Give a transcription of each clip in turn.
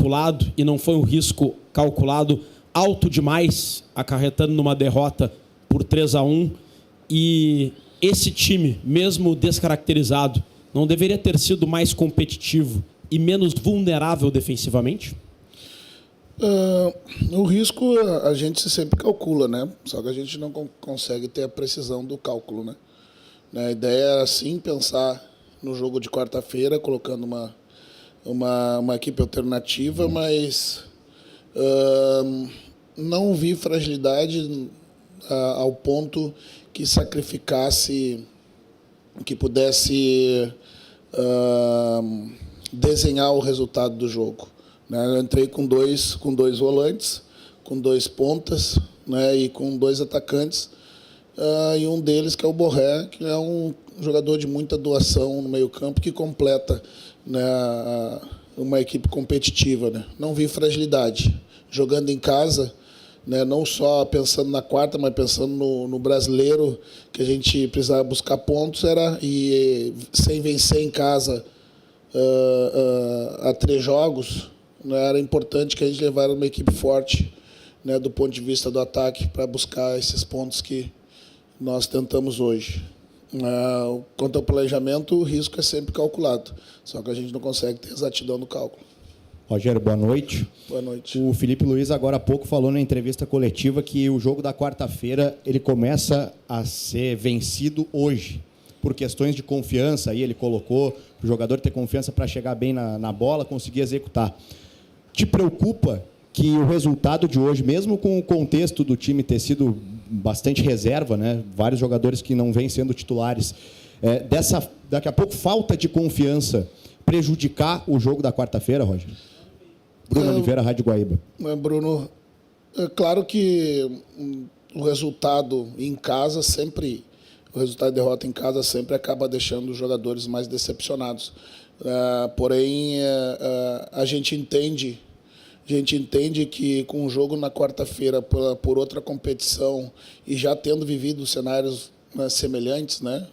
calculado e não foi um risco calculado alto demais, acarretando numa derrota por 3-1. E esse time, mesmo descaracterizado, não deveria ter sido mais competitivo e menos vulnerável defensivamente? O risco a gente sempre calcula, né? Só que a gente não consegue ter a precisão do cálculo, né? A ideia era sim pensar no jogo de quarta-feira, colocando uma equipe alternativa, mas não vi fragilidade ao ponto que sacrificasse, que pudesse desenhar o resultado do jogo. Eu entrei com dois volantes, com 2 pontas, né, e com 2 atacantes, e um deles que é o Borré, que é um jogador de muita doação no meio-campo, que completa, né, uma equipe competitiva. Né. Não vi fragilidade. Jogando em casa, né, não só pensando na quarta, mas pensando no brasileiro, que a gente precisava buscar pontos, e sem vencer em casa a 3 jogos, né, era importante que a gente levasse uma equipe forte, né, do ponto de vista do ataque, para buscar esses pontos que nós tentamos hoje. Quanto ao planejamento, o risco é sempre calculado, só que a gente não consegue ter exatidão no cálculo. Rogério, boa noite. Boa noite. O Felipe Luiz, agora há pouco, falou na entrevista coletiva que o jogo da quarta-feira ele começa a ser vencido hoje, por questões de confiança. Aí ele colocou o jogador ter confiança para chegar bem na bola, conseguir executar. Te preocupa que o resultado de hoje, mesmo com o contexto do time ter sido bastante reserva, né? Vários jogadores que não vêm sendo titulares, daqui a pouco, falta de confiança prejudicar o jogo da quarta-feira, Roger? Bruno Oliveira, Rádio Guaíba. Bruno, é claro que o resultado em casa sempre, o resultado de derrota em casa sempre acaba deixando os jogadores mais decepcionados. Porém, a gente entende que com o jogo na quarta-feira por outra competição e já tendo vivido cenários semelhantes, né?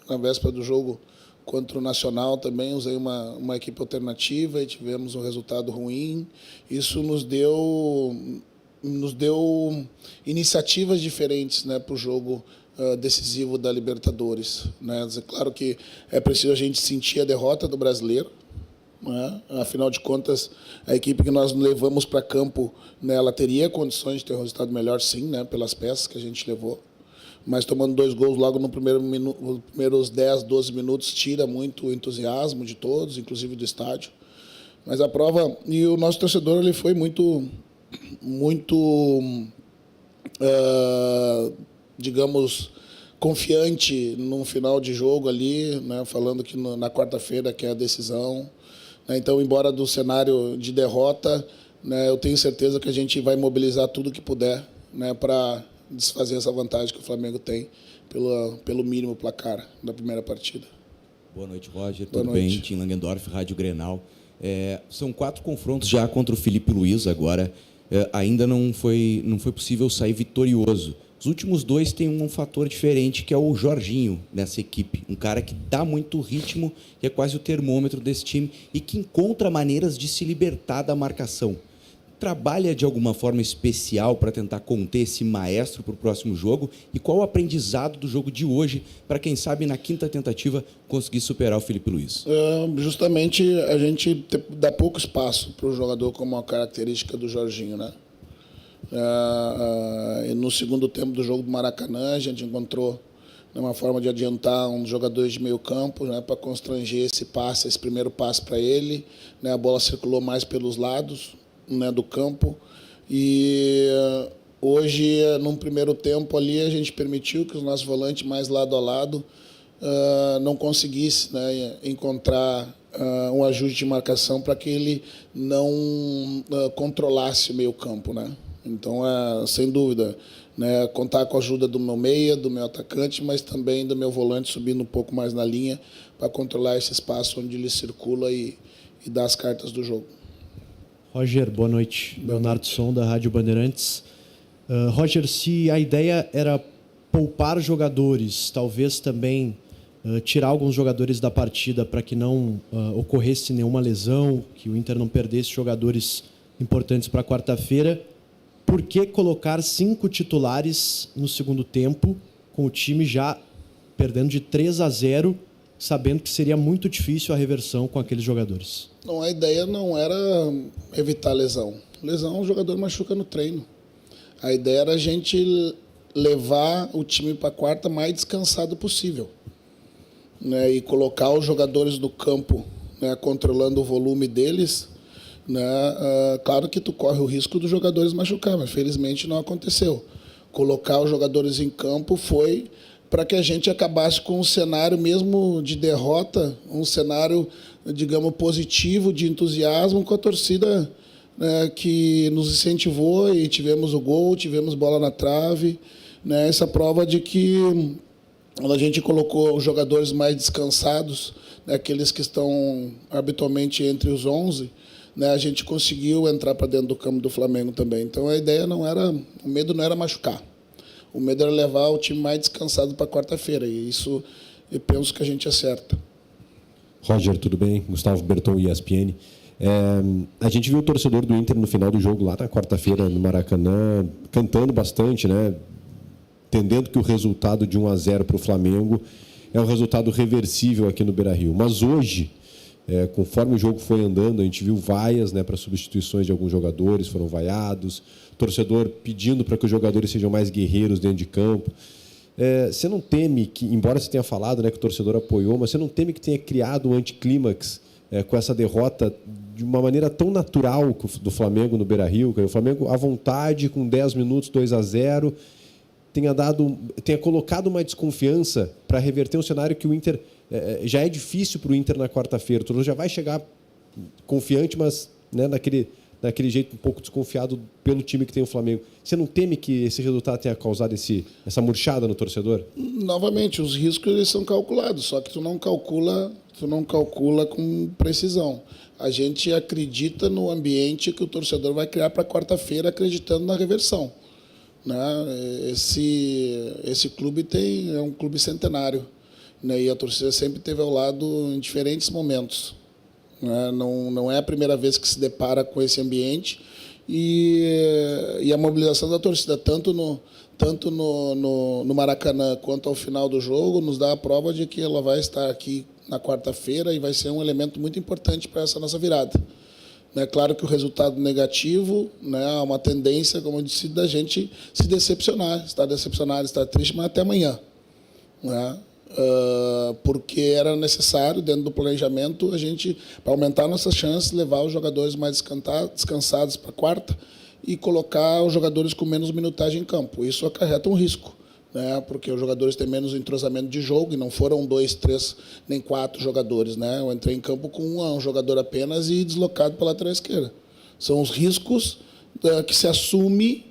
Na véspera do jogo contra o Nacional também usei uma equipe alternativa e tivemos um resultado ruim. Isso nos deu iniciativas diferentes, né, para o jogo decisivo da Libertadores. Né? Claro que é preciso a gente sentir a derrota do brasileiro. Né? Afinal de contas, a equipe que nós levamos para campo, né, ela teria condições de ter um resultado melhor, sim, né, pelas peças que a gente levou. Mas tomando 2 gols logo nos primeiros 10, 12 minutos, tira muito o entusiasmo de todos, inclusive do estádio. Mas a prova... E o nosso torcedor ele foi muito digamos, confiante no final de jogo ali, né, falando que na quarta-feira que é a decisão. Então, embora do cenário de derrota, né, eu tenho certeza que a gente vai mobilizar tudo que puder, né, para desfazer essa vantagem que o Flamengo tem pelo mínimo placar da primeira partida. Boa noite, Roger. Boa Tudo noite. bem? Tim Langendorf, Rádio Grenal. São 4 confrontos já contra o Felipe Luiz agora. Ainda não foi possível sair vitorioso. Os últimos 2 têm um fator diferente, que é o Jorginho nessa equipe. Um cara que dá muito ritmo, que é quase o termômetro desse time e que encontra maneiras de se libertar da marcação. Trabalha de alguma forma especial para tentar conter esse maestro para o próximo jogo? E qual o aprendizado do jogo de hoje para, quem sabe, na 5ª tentativa, conseguir superar o Felipe Luiz? Justamente a gente dá pouco espaço para o jogador, como uma característica do Jorginho, né? No segundo tempo do jogo do Maracanã, a gente encontrou uma forma de adiantar um dos jogadores de meio campo, né, para constranger esse primeiro passe para ele. Né, a bola circulou mais pelos lados, né, do campo. E hoje, num primeiro tempo ali, a gente permitiu que os nossos volantes mais lado a lado não conseguissem, né, encontrar um ajuste de marcação para que ele não controlasse o meio campo, né? Então, sem dúvida, né, contar com a ajuda do meu meia, do meu atacante, mas também do meu volante subindo um pouco mais na linha para controlar esse espaço onde ele circula e dar as cartas do jogo. Roger, boa noite. Leonardo Som, da Rádio Bandeirantes. Roger, se a ideia era poupar jogadores, talvez também tirar alguns jogadores da partida para que não ocorresse nenhuma lesão, que o Inter não perdesse jogadores importantes para quarta-feira. Por que colocar 5 titulares no segundo tempo, com o time já perdendo de 3-0, sabendo que seria muito difícil a reversão com aqueles jogadores? Não, a ideia não era evitar lesão. Lesão, o jogador machuca no treino. A ideia era a gente levar o time para a quarta mais descansado possível, né? E colocar os jogadores do campo, né, controlando o volume deles, né? Claro que tu corre o risco dos jogadores machucar, mas felizmente não aconteceu. Colocar os jogadores em campo foi para que a gente acabasse com um cenário mesmo de derrota, um cenário, digamos, positivo, de entusiasmo com a torcida, né, que nos incentivou, e tivemos o gol, tivemos bola na trave, né? Essa prova de que quando a gente colocou os jogadores mais descansados, né, aqueles que estão habitualmente entre os 11, né, a gente conseguiu entrar para dentro do campo do Flamengo também. Então a ideia não era, o medo não era machucar. O medo era levar o time mais descansado para quarta-feira, e isso eu penso que a gente acerta. Roger, tudo bem? Gustavo Berton, ESPN. A gente viu o torcedor do Inter no final do jogo, lá na quarta-feira, no Maracanã, cantando bastante, né? Entendendo que o resultado de 1-0 para o Flamengo é um resultado reversível aqui no Beira-Rio. Mas hoje, conforme o jogo foi andando, a gente viu vaias, né, para substituições de alguns jogadores, foram vaiados, torcedor pedindo para que os jogadores sejam mais guerreiros dentro de campo. Você não teme que, embora você tenha falado, né, que o torcedor apoiou, mas você não teme que tenha criado um anticlímax com essa derrota de uma maneira tão natural do Flamengo no Beira-Rio? O Flamengo à vontade, com 10 minutos, 2-0, tenha colocado uma desconfiança para reverter um cenário que o Inter... já é difícil para o Inter na quarta-feira. O torcedor já vai chegar confiante, mas, né, daquele jeito um pouco desconfiado pelo time que tem o Flamengo. Você não teme que esse resultado tenha causado essa murchada no torcedor? Novamente, os riscos eles são calculados, só que tu não calcula com precisão. A gente acredita no ambiente que o torcedor vai criar para quarta-feira, acreditando na reversão, né? Esse clube é um clube centenário, né? E a torcida sempre esteve ao lado em diferentes momentos, né? Não é a primeira vez que se depara com esse ambiente, e a mobilização da torcida, tanto no Maracanã quanto ao final do jogo, nos dá a prova de que ela vai estar aqui na quarta-feira e vai ser um elemento muito importante para essa nossa virada. É claro que o resultado negativo, né, é uma tendência, como eu disse, da gente se decepcionar, estar triste, mas até amanhã, né? Porque era necessário, dentro do planejamento, a gente, para aumentar nossas chances, levar os jogadores mais descansados para a quarta e colocar os jogadores com menos minutagem em campo. Isso acarreta um risco, né? Porque os jogadores têm menos entrosamento de jogo, e não foram 2, 3, nem 4 jogadores, né? Eu entrei em campo com um jogador apenas e deslocado pela lateral esquerda. São os riscos que se assume,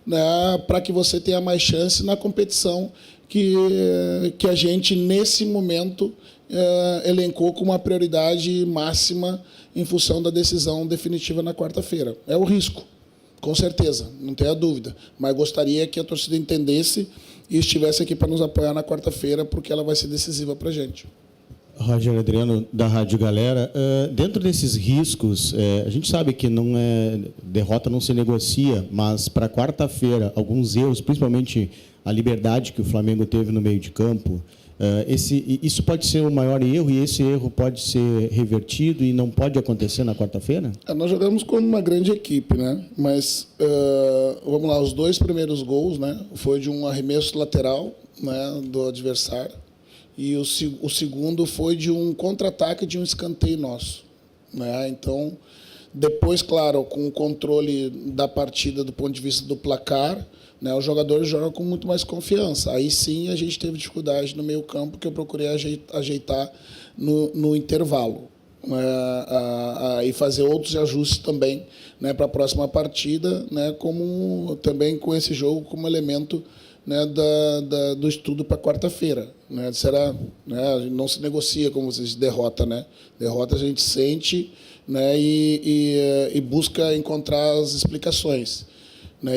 né, para que você tenha mais chance na competição que a gente, nesse momento, elencou como uma prioridade máxima em função da decisão definitiva na quarta-feira. É o risco, com certeza, não tenha dúvida. Mas gostaria que a torcida entendesse e estivesse aqui para nos apoiar na quarta-feira, porque ela vai ser decisiva para a gente. Roger Adriano, da Rádio Galera. Dentro desses riscos, a gente sabe que derrota não se negocia, mas para quarta-feira, alguns erros, principalmente a liberdade que o Flamengo teve no meio de campo, isso pode ser o maior erro, e esse erro pode ser revertido e não pode acontecer na quarta-feira? Nós jogamos como uma grande equipe, né? Mas, vamos lá, os 2 primeiros gols, né, foi de um arremesso lateral, né, do adversário, e o segundo foi de um contra-ataque, de um escanteio nosso, né? Então, depois, claro, com o controle da partida do ponto de vista do placar, né, os jogadores jogam com muito mais confiança. Aí sim a gente teve dificuldade no meio campo, que eu procurei ajeitar no intervalo, e fazer outros ajustes também, né, para a próxima partida, né, também com esse jogo como elemento, né, do estudo para quarta-feira, né? Não se negocia, como vocês dizem, derrota, né? Derrota a gente sente, né, e busca encontrar as explicações, né?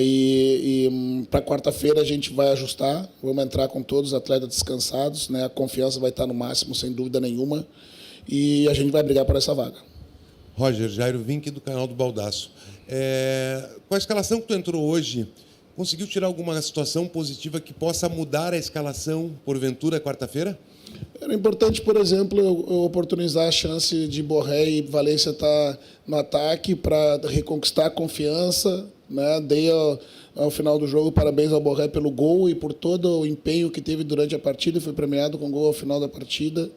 Para quarta-feira a gente vai ajustar, vamos entrar com todos os atletas descansados, né? A confiança vai estar no máximo, sem dúvida nenhuma, e a gente vai brigar por essa vaga. Roger, Jairo Vinck, do canal do Baldaço. Com a escalação que tu entrou hoje, conseguiu tirar alguma situação positiva que possa mudar a escalação, porventura, quarta-feira? Era importante, por exemplo, eu oportunizar a chance de Borré e Valência estar no ataque para reconquistar a confiança, né? Dei ao final do jogo parabéns ao Borré pelo gol e por todo o empenho que teve durante a partida, foi premiado com gol ao final da partida.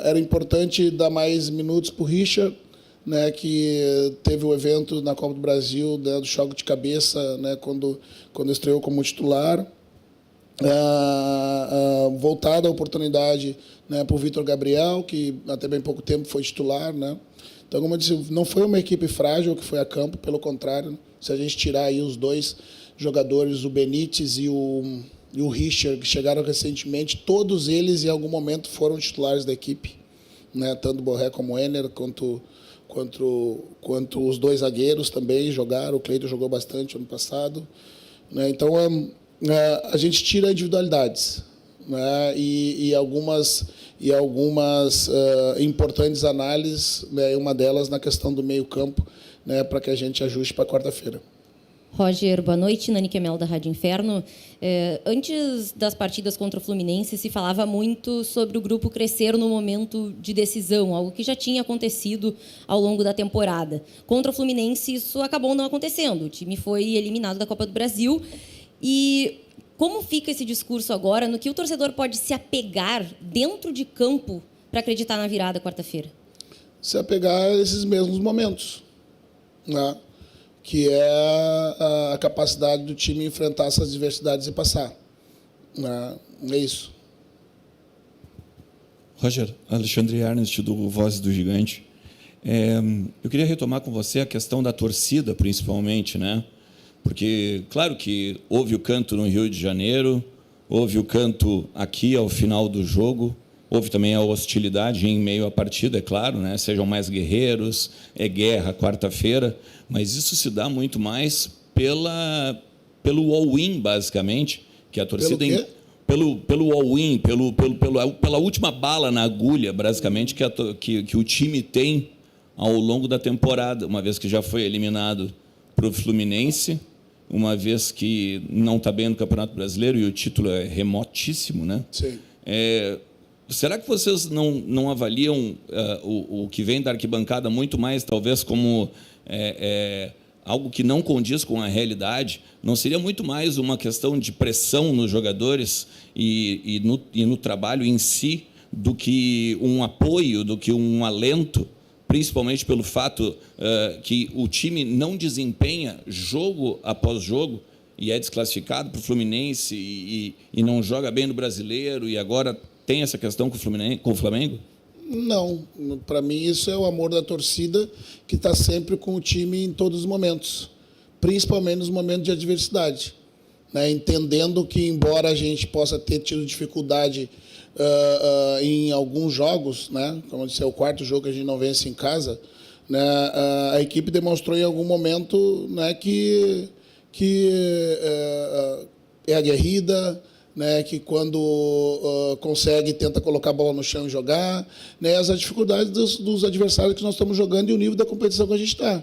Era importante dar mais minutos para o Richard, né, que teve o evento na Copa do Brasil, né, do choque de cabeça, né, quando estreou como titular. Voltada a oportunidade, né, para o Vitor Gabriel, que até bem pouco tempo foi titular, né? Então, como eu disse, não foi uma equipe frágil que foi a campo, pelo contrário, se a gente tirar aí os dois jogadores, o Benítez e o Richard, que chegaram recentemente, todos eles em algum momento foram titulares da equipe, né? Tanto Borré como o Enner, quanto os dois zagueiros também jogaram, o Cleiton jogou bastante ano passado, né? Então a gente tira individualidades, né? e algumas importantes análises, né? Uma delas na questão do meio campo, né? Para que a gente ajuste para quarta-feira. Roger, boa noite. Nani Kemel, da Rádio Inferno. Antes das partidas contra o Fluminense, se falava muito sobre o grupo crescer no momento de decisão, algo que já tinha acontecido ao longo da temporada. Contra o Fluminense, isso acabou não acontecendo. O time foi eliminado da Copa do Brasil. E como fica esse discurso agora, no que o torcedor pode se apegar dentro de campo para acreditar na virada quarta-feira? Se apegar a esses mesmos momentos, né? Que é a capacidade do time enfrentar essas adversidades e passar. É isso. Roger, Alexandre Ernest, do Vozes do Gigante. Eu queria retomar com você a questão da torcida, principalmente, né? Porque, claro que houve o canto no Rio de Janeiro, houve o canto aqui ao final do jogo, houve também a hostilidade em meio à partida, é claro, né? Sejam mais guerreiros, é guerra quarta-feira, mas isso se dá muito mais pelo all-in, basicamente, que a torcida... Pelo all-in, pela última bala na agulha, basicamente, que o time tem ao longo da temporada, uma vez que já foi eliminado para o Fluminense, uma vez que não está bem no Campeonato Brasileiro e o título é remotíssimo, né? Sim. Será que vocês não avaliam o que vem da arquibancada muito mais, talvez, como algo que não condiz com a realidade? Não seria muito mais uma questão de pressão nos jogadores e no trabalho em si do que um apoio, do que um alento, principalmente pelo fato que o time não desempenha jogo após jogo e é desclassificado para o Fluminense e não joga bem no Brasileiro e agora tem essa questão com o Flamengo? Não, para mim isso é o amor da torcida que está sempre com o time em todos os momentos, principalmente nos momentos de adversidade, né? Entendendo que, embora a gente possa ter tido dificuldade em alguns jogos, né? Como eu disse, é o quarto jogo que a gente não vence em casa, né? A equipe demonstrou em algum momento, né, que é aguerrida, né, que quando consegue, tenta colocar a bola no chão e jogar, né, as dificuldades dos adversários que nós estamos jogando e o nível da competição que a gente está.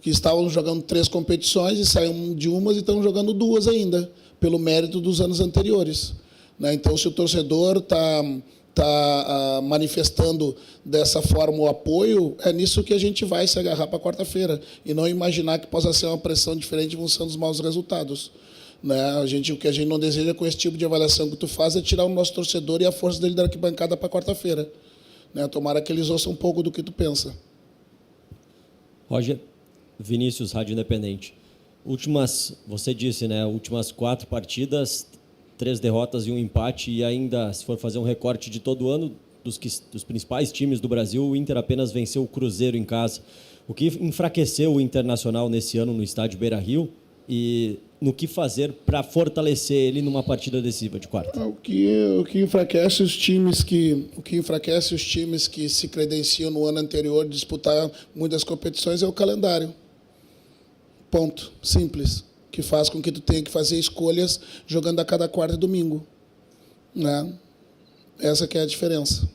Que estavam jogando 3 competições e saíram de umas e estão jogando 2 ainda, pelo mérito dos anos anteriores. Né? Então, se o torcedor está manifestando dessa forma o apoio, é nisso que a gente vai se agarrar para quarta-feira e não imaginar que possa ser uma pressão diferente em função dos maus resultados. Né? O que a gente não deseja com esse tipo de avaliação que tu faz é tirar o nosso torcedor e a força dele da arquibancada para quarta-feira. Né? Tomara que eles ouçam um pouco do que tu pensa. Roger, Vinícius, Rádio Independente. Você disse, né, últimas 4 partidas, 3 derrotas e 1 empate, e ainda, se for fazer um recorte de todo o ano, dos principais times do Brasil, o Inter apenas venceu o Cruzeiro em casa. O que enfraqueceu o Internacional nesse ano no estádio Beira-Rio e no que fazer para fortalecer ele numa partida decisiva de quarta? O que enfraquece os times que se credenciam no ano anterior de disputar muitas competições é o calendário. Ponto. Simples. Que faz com que tu tenha que fazer escolhas jogando a cada quarta e domingo. Né? Essa que é a diferença.